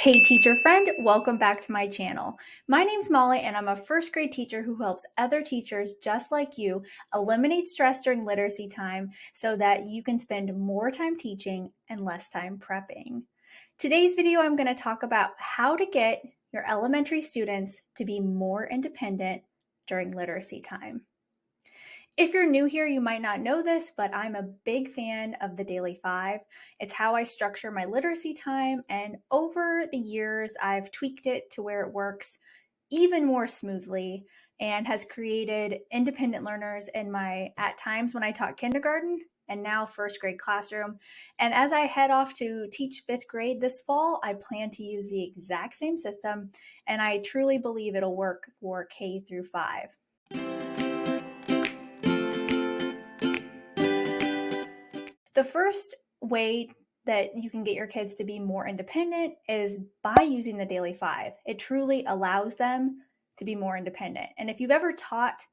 Hey teacher friend, welcome back to my channel. My name's Molly and I'm a first grade teacher who helps other teachers just like you eliminate stress during literacy time so that you can spend more time teaching and less time prepping. Today's video, I'm going to talk about how to get your elementary students to be more independent during literacy time. If you're new here, you might not know this, but I'm a big fan of the Daily Five. It's how I structure my literacy time, and over the years, I've tweaked it to where it works even more smoothly and has created independent learners in my, at times when I taught kindergarten, and now first grade classroom. And as I head off to teach fifth grade this fall, I plan to use the exact same system, and I truly believe it'll work for K through 5. The first way that you can get your kids to be more independent is by using the Daily Five. It truly allows them to be more independent. And if you've ever taught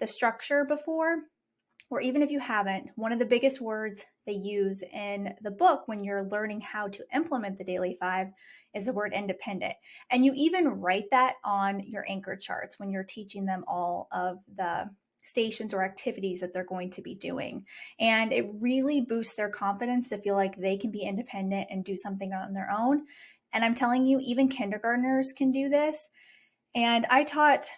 the structure before, or even if you haven't, one of the biggest words they use in the book when you're learning how to implement the Daily Five is the word independent. And you even write that on your anchor charts when you're teaching them all of the stations or activities that they're going to be doing. And it really boosts their confidence to feel like they can be independent and do something on their own. And I'm telling you, even kindergartners can do this. And I taught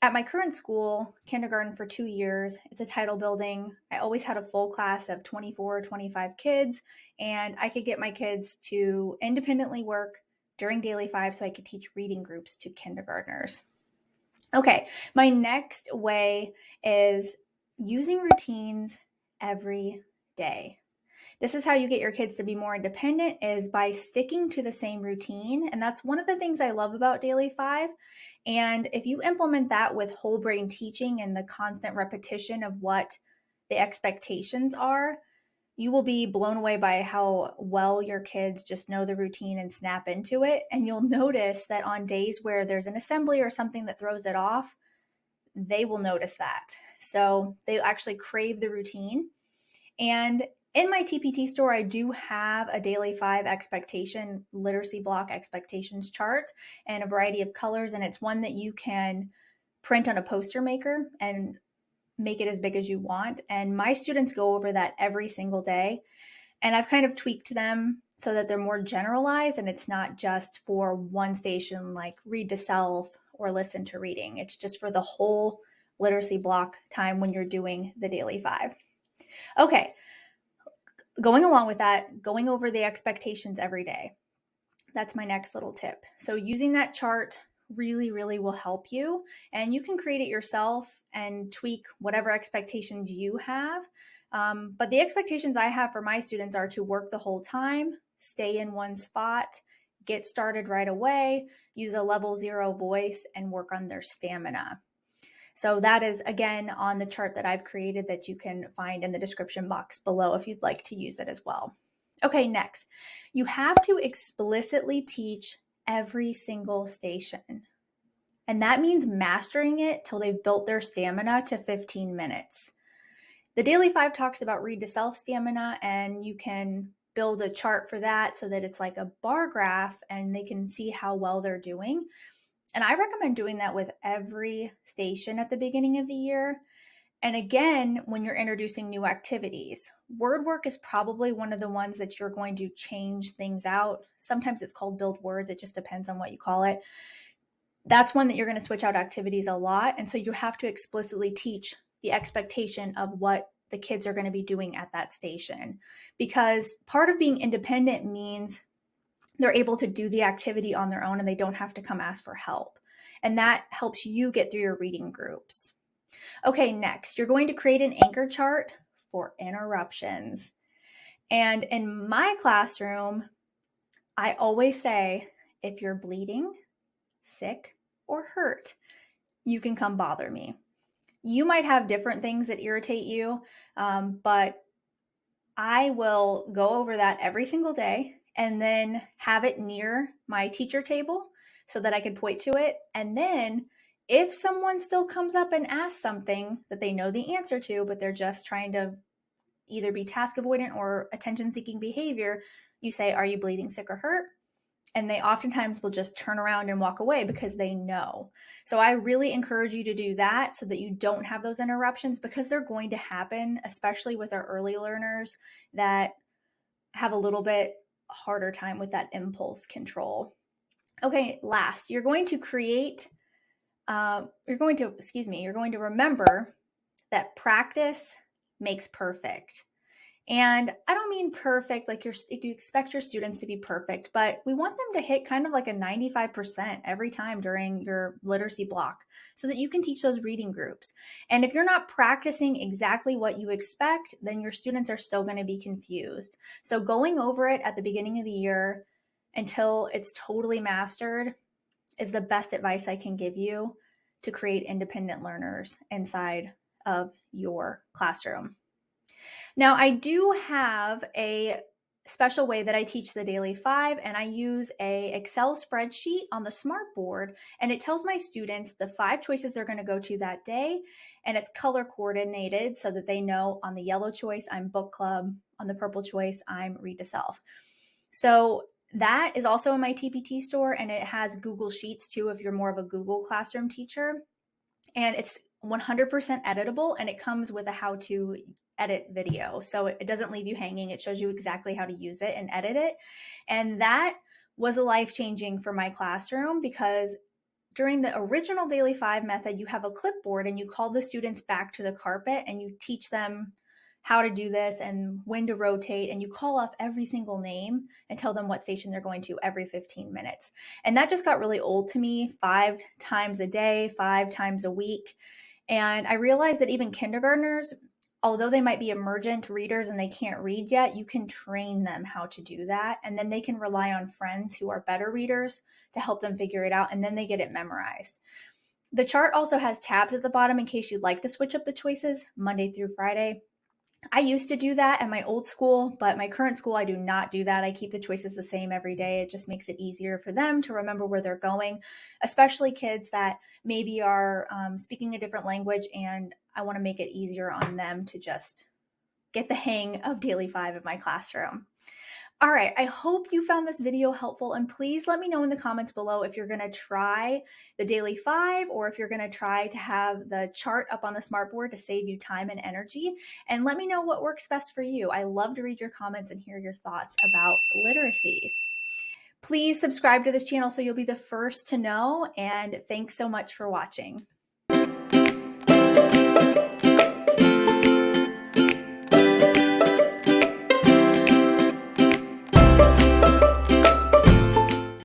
at my current school, kindergarten for 2 years. It's a title building. I always had a full class of 24, 25 kids, and I could get my kids to independently work during Daily Five so I could teach reading groups to kindergartners. Okay, my next way is using routines every day. This is how you get your kids to be more independent, is by sticking to the same routine. And that's one of the things I love about Daily Five. And if you implement that with whole brain teaching and the constant repetition of what the expectations are, you will be blown away by how well your kids just know the routine and snap into it. And you'll notice that on days where there's an assembly or something that throws it off, they will notice that. So they actually crave the routine. And in my TPT store, I do have a Daily Five expectation literacy block expectations chart and a variety of colors. And it's one that you can print on a poster maker and make it as big as you want. And my students go over that every single day. And I've kind of tweaked them so that they're more generalized and it's not just for one station like read to self or listen to reading. It's just for the whole literacy block time when you're doing the Daily Five. Okay, going along with that, going over the expectations every day. That's my next little tip. So using that chart really, really will help you. And you can create it yourself and tweak whatever expectations you have. But the expectations I have for my students are to work the whole time, stay in one spot, get started right away, use a level 0 voice, and work on their stamina. So that is, again, on the chart that I've created that you can find in the description box below if you'd like to use it as well. Okay, next, you have to explicitly teach every single station. And that means mastering it till they've built their stamina to 15 minutes. The Daily Five talks about read to self stamina, and you can build a chart for that so that it's like a bar graph and they can see how well they're doing. And I recommend doing that with every station at the beginning of the year. And again, when you're introducing new activities, word work is probably one of the ones that you're going to change things out. Sometimes it's called build words. It just depends on what you call it. That's one that you're going to switch out activities a lot. And so you have to explicitly teach the expectation of what the kids are going to be doing at that station. Because part of being independent means they're able to do the activity on their own and they don't have to come ask for help. And that helps you get through your reading groups. Okay, next, you're going to create an anchor chart for interruptions. And in my classroom, I always say, if you're bleeding, sick, or hurt, you can come bother me. You might have different things that irritate you, but I will go over that every single day and then have it near my teacher table so that I can point to it. And then if someone still comes up and asks something that they know the answer to, but they're just trying to either be task avoidant or attention seeking behavior, you say, are you bleeding, sick, or hurt? and they oftentimes will just turn around and walk away because they know. So I really encourage you to do that so that you don't have those interruptions, because they're going to happen, especially with our early learners that have a little bit harder time with that impulse control. Okay, last, you're going to remember that practice makes perfect. And I don't mean perfect like you expect your students to be perfect, but we want them to hit kind of like a 95% every time during your literacy block so that you can teach those reading groups. And if you're not practicing exactly what you expect, then your students are still going to be confused. So going over it at the beginning of the year until it's totally mastered is the best advice I can give you to create independent learners inside of your classroom. Now, I do have a special way that I teach the Daily 5, and I use a Excel spreadsheet on the smartboard, and it tells my students the 5 choices they're going to go to that day, and it's color coordinated so that they know on the yellow choice, I'm book club, on the purple choice, I'm read to self. So that is also in my TPT store, and it has Google Sheets too if you're more of a Google Classroom teacher. And it's 100% editable, and it comes with a how to edit video. So it doesn't leave you hanging. It shows you exactly how to use it and edit it. And that was a life-changing for my classroom, because during the original Daily 5 method, you have a clipboard and you call the students back to the carpet and you teach them how to do this and when to rotate, and you call off every single name and tell them what station they're going to every 15 minutes. And that just got really old to me, 5 times a day, 5 times a week. And I realized that even kindergartners, although they might be emergent readers and they can't read yet, you can train them how to do that. And then they can rely on friends who are better readers to help them figure it out, and then they get it memorized. The chart also has tabs at the bottom in case you'd like to switch up the choices Monday through Friday. I used to do that at my old school, but my current school, I do not do that. I keep the choices the same every day. It just makes it easier for them to remember where they're going, especially kids that maybe are speaking a different language, and I want to make it easier on them to just get the hang of Daily 5 in my classroom. All right, I hope you found this video helpful, and please let me know in the comments below if you're gonna try the Daily 5 or if you're gonna try to have the chart up on the smartboard to save you time and energy, and let me know what works best for you. I love to read your comments and hear your thoughts about literacy. Please subscribe to this channel so you'll be the first to know, and thanks so much for watching.